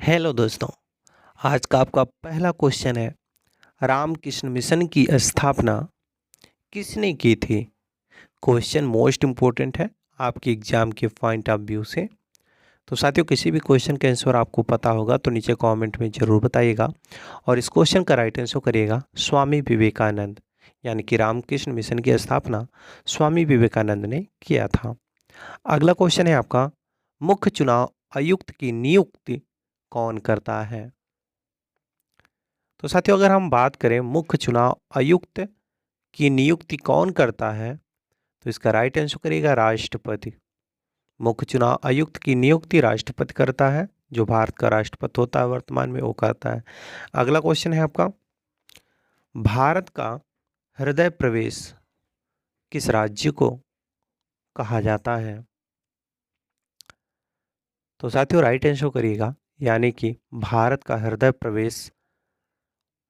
Hello दोस्तों। आज का आपका पहला क्वेश्चन है, रामकृष्ण मिशन की स्थापना किसने की थी? क्वेश्चन मोस्ट इम्पोर्टेंट है आपके एग्जाम के पॉइंट ऑफ व्यू से। तो साथियों, किसी भी क्वेश्चन का आंसर आपको पता होगा तो नीचे कमेंट में ज़रूर बताइएगा। और इस क्वेश्चन का राइट आंसर करिएगा स्वामी विवेकानंद, यानी कि रामकृष्ण मिशन की स्थापना स्वामी विवेकानंद ने किया था। अगला क्वेश्चन है आपका, मुख्य चुनाव आयुक्त की नियुक्ति कौन करता है? तो साथियों, अगर हम बात करें मुख्य चुनाव आयुक्त की नियुक्ति कौन करता है, तो इसका राइट आंसर करेगा राष्ट्रपति। मुख्य चुनाव आयुक्त की नियुक्ति राष्ट्रपति करता है, जो भारत का राष्ट्रपति होता है वर्तमान में, वो करता है। अगला क्वेश्चन है आपका, भारत का हृदय प्रवेश किस राज्य को कहा जाता है? तो साथियों, राइट आंसर करिएगा, यानी कि भारत का हृदय प्रवेश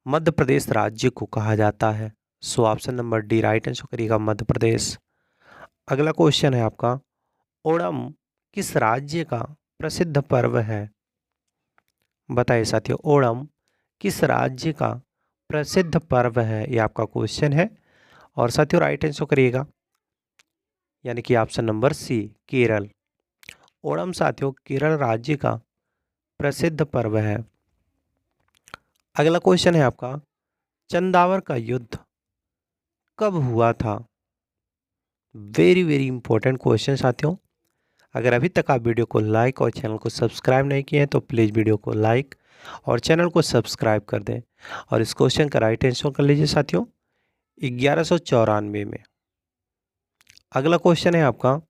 मध्य प्रदेश राज्य को कहा जाता है। So option number D right answer करिएगा, मध्य प्रदेश। अगला क्वेश्चन है आपका, ओणम किस राज्य का प्रसिद्ध पर्व है? बताइए साथियों, ओणम किस राज्य का प्रसिद्ध पर्व है? ये आपका क्वेश्चन है। और साथियों, राइट आंसर करिएगा, यानी कि option number C Kerala. Onam साथियों केरल राज्य का प्रसिद्ध पर्व है। अगला क्वेश्चन है आपका, चंदावर का युद्ध कब हुआ था? वेरी वेरी इंपॉर्टेंट क्वेश्चन साथियों। अगर अभी तक आप वीडियो को लाइक और चैनल को सब्सक्राइब नहीं किए हैं तो प्लीज़ वीडियो को लाइक और चैनल को सब्सक्राइब कर दें। और इस क्वेश्चन का राइट आंसर कर लीजिए साथियों, 1194 में। अगला क्वेश्चन है आपका,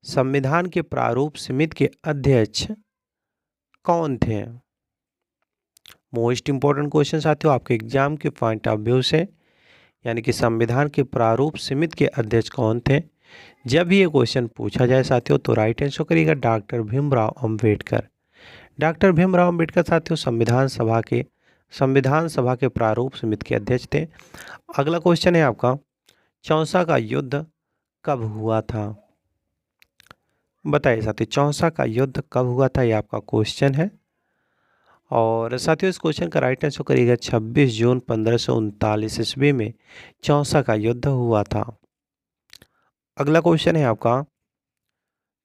संविधान के प्रारूप समिति के अध्यक्ष कौन थे? मोस्ट इंपॉर्टेंट क्वेश्चन साथियों आपके एग्जाम के पॉइंट ऑफ व्यू से, यानी कि संविधान के प्रारूप समिति के अध्यक्ष कौन थे? जब भी ये क्वेश्चन पूछा जाए साथियों तो राइट आंसर करिएगा डॉक्टर भीमराव अंबेडकर। डॉक्टर भीमराव अंबेडकर साथियों संविधान सभा के प्रारूप समिति के अध्यक्ष थे। अगला क्वेश्चन है आपका, चौसा का युद्ध कब हुआ था? बताइए साथियों, चौसा का युद्ध कब हुआ था? ये आपका क्वेश्चन है। और साथियों, इस क्वेश्चन का राइट आंसर करिएगा 26 जून 1539 ईस्वी में चौसा का युद्ध हुआ था। अगला क्वेश्चन है आपका,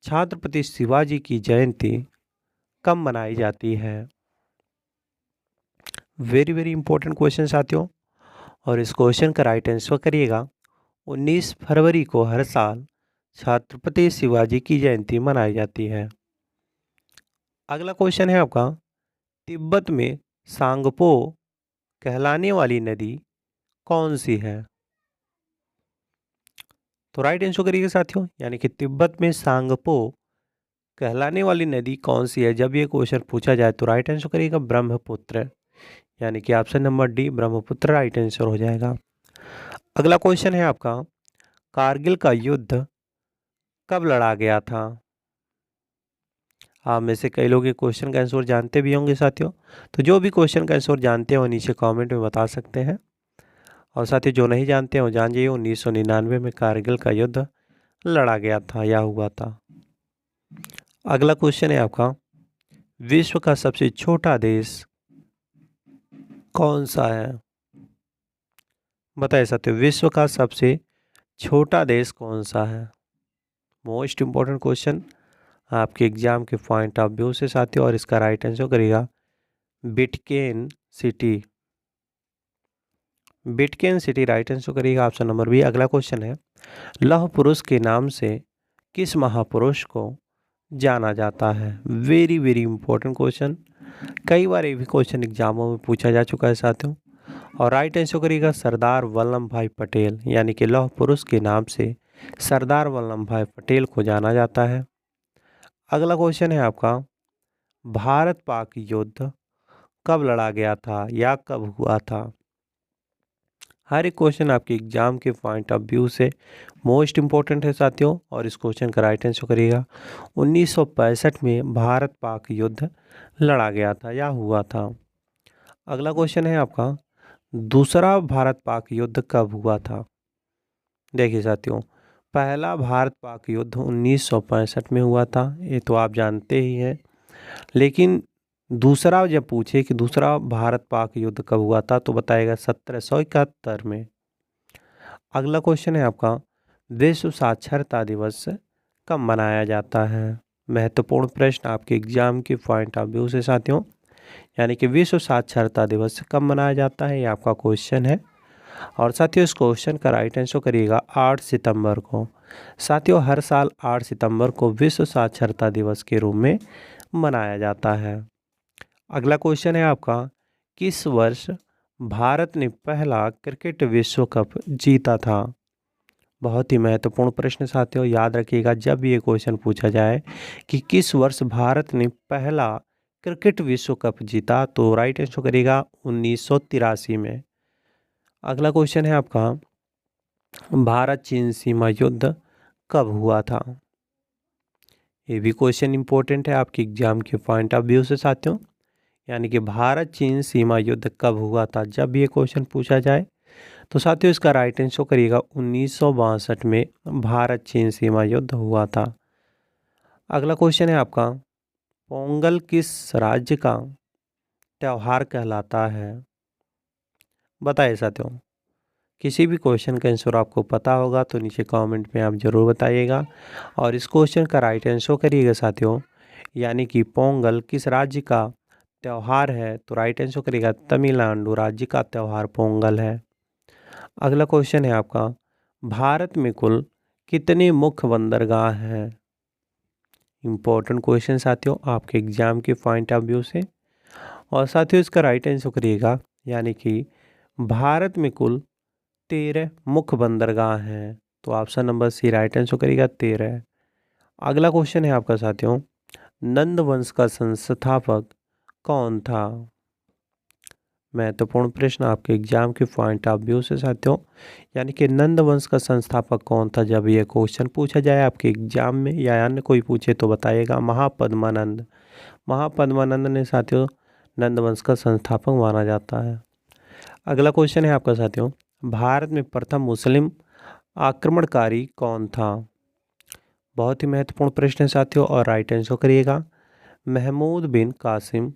छत्रपति शिवाजी की जयंती कब मनाई जाती है? वेरी वेरी इंपॉर्टेंट क्वेश्चन साथियों। और इस क्वेश्चन का राइट आंसर करिएगा, 19 फरवरी को हर साल छत्रपति शिवाजी की जयंती मनाई जाती है। अगला क्वेश्चन है आपका, तिब्बत में सांगपो कहलाने वाली नदी कौन सी है? तो राइट आंसर करिएगा साथियों, यानी कि तिब्बत में सांगपो कहलाने वाली नदी कौन सी है? जब ये क्वेश्चन पूछा जाए तो राइट आंसर करिएगा ब्रह्मपुत्र, यानी कि option number D Brahmaputra right answer हो जाएगा। अगला क्वेश्चन है आपका, कारगिल का युद्ध कब लड़ा गया था? आप में से कई लोग ये क्वेश्चन का आंसर जानते भी होंगे साथियों। तो जो भी क्वेश्चन का आंसर जानते हैं वो नीचे कमेंट में बता सकते हैं। और साथियों, जो नहीं जानते हैं वो जान जाइए, 1999 में कारगिल का युद्ध लड़ा गया था या हुआ था। अगला क्वेश्चन है आपका, विश्व का सबसे छोटा देश कौन सा है? बताइए साथियों, विश्व का सबसे छोटा देश कौन सा है? मोस्ट इंपॉर्टेंट क्वेश्चन आपके एग्जाम के पॉइंट ऑफ व्यू से साथियों। और इसका राइट आंसर करिएगा बिटकेन सिटी। बिटकेन सिटी राइट आंसर करिएगा ऑप्शन नंबर बी। अगला क्वेश्चन है, लौह पुरुष के नाम से किस महापुरुष को जाना जाता है? वेरी वेरी इंपॉर्टेंट क्वेश्चन, कई बार ये भी क्वेश्चन एग्जामों में पूछा जा चुका है साथियों। और राइट आंसर करिएगा सरदार वल्लभ भाई पटेल, यानी कि लौह पुरुष के नाम से सरदार वल्लभ भाई पटेल को जाना जाता है। अगला क्वेश्चन है आपका, भारत पाक युद्ध कब लड़ा गया था या कब हुआ था? हर एक क्वेश्चन आपके एग्जाम के पॉइंट ऑफ व्यू से मोस्ट इम्पोर्टेंट है साथियों। और इस क्वेश्चन का राइट आंसर करिएगा 1965 में भारत पाक युद्ध लड़ा गया था या हुआ था। अगला क्वेश्चन है आपका, दूसरा भारत पाक युद्ध कब हुआ था? देखिए साथियों, पहला भारत पाक युद्ध 1965 में हुआ था, ये तो आप जानते ही हैं। लेकिन दूसरा जब पूछे कि दूसरा भारत पाक युद्ध कब हुआ था, तो बताएगा 1771 में। अगला क्वेश्चन है आपका, विश्व साक्षरता दिवस कब मनाया जाता है? महत्वपूर्ण प्रश्न आपके एग्जाम के पॉइंट ऑफ व्यू से साथियों, यानी कि विश्व साक्षरता दिवस कब मनाया जाता है, ये आपका क्वेश्चन है। और साथियों इस क्वेश्चन का राइट आंसर करिएगा 8 सितंबर को। साथियों हर साल 8 सितंबर को विश्व साक्षरता दिवस के रूप में मनाया जाता है। अगला क्वेश्चन है आपका, किस वर्ष भारत ने पहला क्रिकेट विश्व कप जीता था? बहुत ही महत्वपूर्ण प्रश्न साथियों, याद रखिएगा जब भी ये क्वेश्चन पूछा जाए कि किस वर्ष भारत ने पहला क्रिकेट विश्व कप जीता, तो राइट आंसर करिएगा 1983 में। अगला क्वेश्चन है आपका, भारत चीन सीमा युद्ध कब हुआ था? ये भी क्वेश्चन इंपॉर्टेंट है आपके एग्जाम के पॉइंट ऑफ व्यू से साथियों, यानी कि भारत चीन सीमा युद्ध कब हुआ था, जब भी ये क्वेश्चन पूछा जाए तो साथियों इसका राइट आंसर करिएगा 1962 में भारत चीन सीमा युद्ध हुआ था। अगला क्वेश्चन है आपका, पोंगल किस राज्य का त्योहार कहलाता है? बताइए साथियों, किसी भी क्वेश्चन का आंसर आपको पता होगा तो नीचे कमेंट में आप ज़रूर बताइएगा। और इस क्वेश्चन का राइट आंसर करिएगा साथियों, यानी कि पोंगल किस राज्य का त्यौहार है, तो राइट आंसर करिएगा तमिलनाडु राज्य का त्यौहार पोंगल है। अगला क्वेश्चन है आपका, भारत में कुल कितने मुख्य बंदरगाह हैं? इम्पोर्टेंट क्वेश्चन साथियों आपके एग्जाम के पॉइंट ऑफ व्यू से। और साथियों इसका राइट आंसर करिएगा, यानी कि भारत में कुल 13 मुख्य बंदरगाह हैं, तो option number C right answer करिएगा 13। अगला क्वेश्चन है आपका साथियों, नंद वंश का संस्थापक कौन था? महत्वपूर्ण प्रश्न आपके एग्जाम के पॉइंट ऑफ व्यू से साथियों, यानी कि नंद वंश का संस्थापक कौन था, जब ये क्वेश्चन पूछा जाए आपके एग्जाम में या अन्य कोई पूछे तो बताइएगा महापद्मानंद। महापद्मानंद ने साथियों नंद वंश का संस्थापक माना जाता है। अगला क्वेश्चन है आपका साथियों, भारत में प्रथम मुस्लिम आक्रमणकारी कौन था? बहुत ही महत्वपूर्ण प्रश्न है साथियों, और राइट आंसर करिएगा महमूद बिन कासिम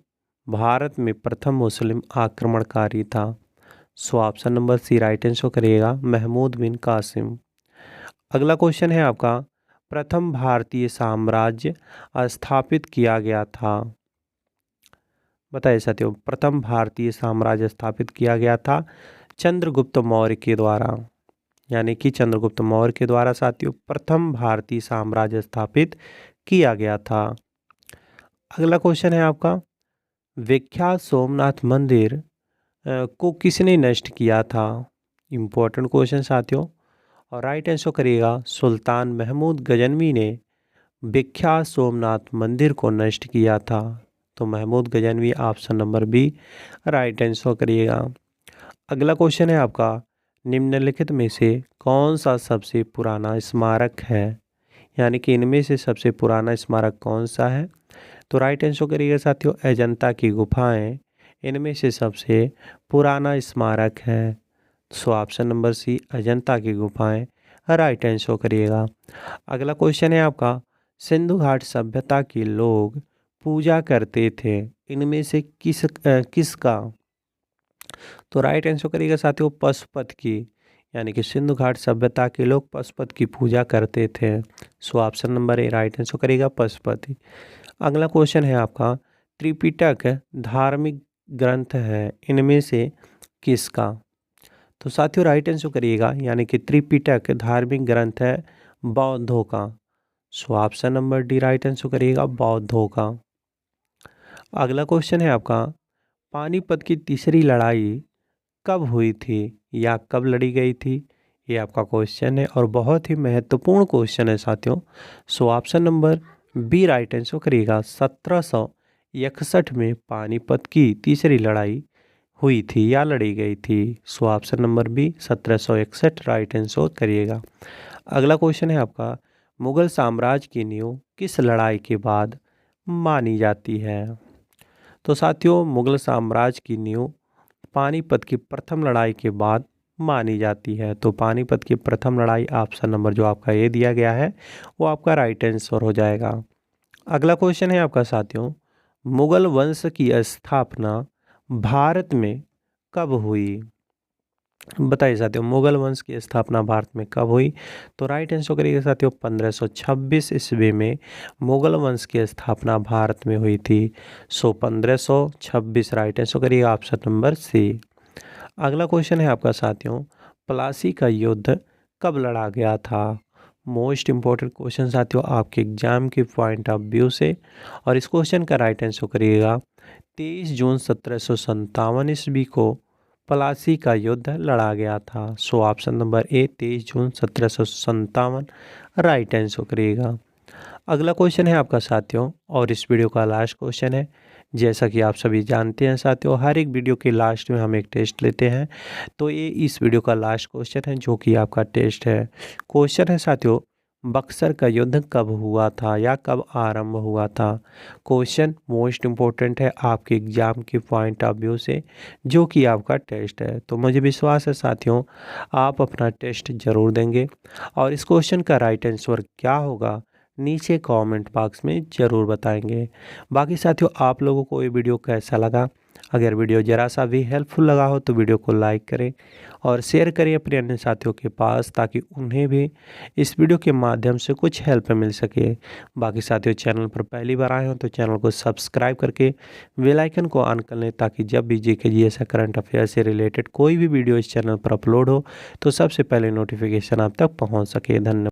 भारत में प्रथम मुस्लिम आक्रमणकारी था। So option number C right answer करिएगा महमूद बिन कासिम। अगला क्वेश्चन है आपका, प्रथम भारतीय साम्राज्य स्थापित किया गया था? बताइए साथियों, प्रथम भारतीय साम्राज्य स्थापित किया गया था चंद्रगुप्त मौर्य के द्वारा, यानी कि चंद्रगुप्त मौर्य के द्वारा साथियों प्रथम भारतीय साम्राज्य स्थापित किया गया था। अगला क्वेश्चन है आपका, विख्यात सोमनाथ मंदिर को किसने नष्ट किया था? इम्पोर्टेंट क्वेश्चन साथियों, और राइट आंसर करिएगा सुल्तान महमूद गजनवी ने विख्यात सोमनाथ मंदिर को नष्ट किया था। तो Mahmud Ghaznavi option number B right answer करिएगा। अगला क्वेश्चन है आपका, निम्नलिखित में से कौन सा सबसे पुराना स्मारक है, यानी कि इनमें से सबसे पुराना स्मारक कौन सा है? तो राइट आंसर करिएगा साथियों अजंता की गुफाएं इनमें से सबसे पुराना स्मारक है। So option number C Ajanta की गुफाएं राइट आंसर करिएगा। अगला क्वेश्चन है आपका, सिंधु घाट सभ्यता के लोग पूजा करते थे, इनमें से किसका? तो राइट आंसर करिएगा साथियों पशुपति की, यानी कि सिंधु घाट सभ्यता के लोग पशुपति की पूजा करते थे। सो option number A right answer करिएगा पशुपति। अगला क्वेश्चन है आपका, त्रिपिटक धार्मिक ग्रंथ है, इनमें से किसका? तो साथियों राइट आंसर करिएगा, यानी कि त्रिपिटक धार्मिक ग्रंथ है बौद्धों का। सो option number D right answer करिएगा बौद्धों का। अगला क्वेश्चन है आपका, पानीपत की तीसरी लड़ाई कब हुई थी या कब लड़ी गई थी? ये आपका क्वेश्चन है और बहुत ही महत्वपूर्ण क्वेश्चन है साथियों। So option number B right answer करिएगा 1761 में पानीपत की तीसरी लड़ाई हुई थी या लड़ी गई थी। So option number B 1761 right answer करिएगा। अगला क्वेश्चन है आपका, मुगल साम्राज्य की नींव किस लड़ाई के बाद मानी जाती है? तो साथियों मुगल साम्राज्य की नींव पानीपत की प्रथम लड़ाई के बाद मानी जाती है। तो पानीपत की प्रथम लड़ाई ऑप्शन नंबर जो आपका ये दिया गया है वो आपका राइट आंसर हो जाएगा। अगला क्वेश्चन है आपका साथियों, मुगल वंश की स्थापना भारत में कब हुई? बताइए साथियों, मुगल वंश की स्थापना भारत में कब हुई? तो राइट आंसर करिएगा साथियों 1526 ईस्वी में मुगल वंश की स्थापना भारत में हुई थी। 1526 राइट आंसर करिएगा ऑप्शन नंबर सी। अगला क्वेश्चन है आपका साथियों, प्लासी का युद्ध कब लड़ा गया था? मोस्ट इंपॉर्टेंट क्वेश्चन साथियों आपके एग्जाम के पॉइंट ऑफ व्यू से, और इस क्वेश्चन का राइट आंसर करिएगा 23 जून 1757 ईस्वी को प्लासी का युद्ध लड़ा गया था। So option number A 23 June 1757 right answer करिएगा। अगला क्वेश्चन है आपका साथियों, और इस वीडियो का लास्ट क्वेश्चन है। जैसा कि आप सभी जानते हैं साथियों, हर एक वीडियो के लास्ट में हम एक टेस्ट लेते हैं, तो ये इस वीडियो का लास्ट क्वेश्चन है जो कि आपका टेस्ट है। क्वेश्चन है साथियों, बक्सर का युद्ध कब हुआ था या कब आरंभ हुआ था? क्वेश्चन मोस्ट इम्पोर्टेंट है आपके एग्जाम के पॉइंट ऑफ व्यू से, जो कि आपका टेस्ट है। तो मुझे विश्वास है साथियों आप अपना टेस्ट जरूर देंगे, और इस क्वेश्चन का राइट आंसर क्या होगा नीचे कमेंट बॉक्स में ज़रूर बताएंगे। बाकी साथियों आप लोगों को ये वीडियो कैसा लगा? अगर वीडियो ज़रा सा भी हेल्पफुल लगा हो तो वीडियो को लाइक करें और शेयर करें अपने अन्य साथियों के पास, ताकि उन्हें भी इस वीडियो के माध्यम से कुछ हेल्प मिल सके। बाकी साथियों चैनल पर पहली बार आए हो तो चैनल को सब्सक्राइब करके बेल आइकन को ऑन कर लें, ताकि जब भी जीके जीएस करंट अफेयर से रिलेटेड कोई भी वीडियो इस चैनल पर अपलोड हो तो सबसे पहले नोटिफिकेशन आप तक पहुँच सके। धन्यवाद।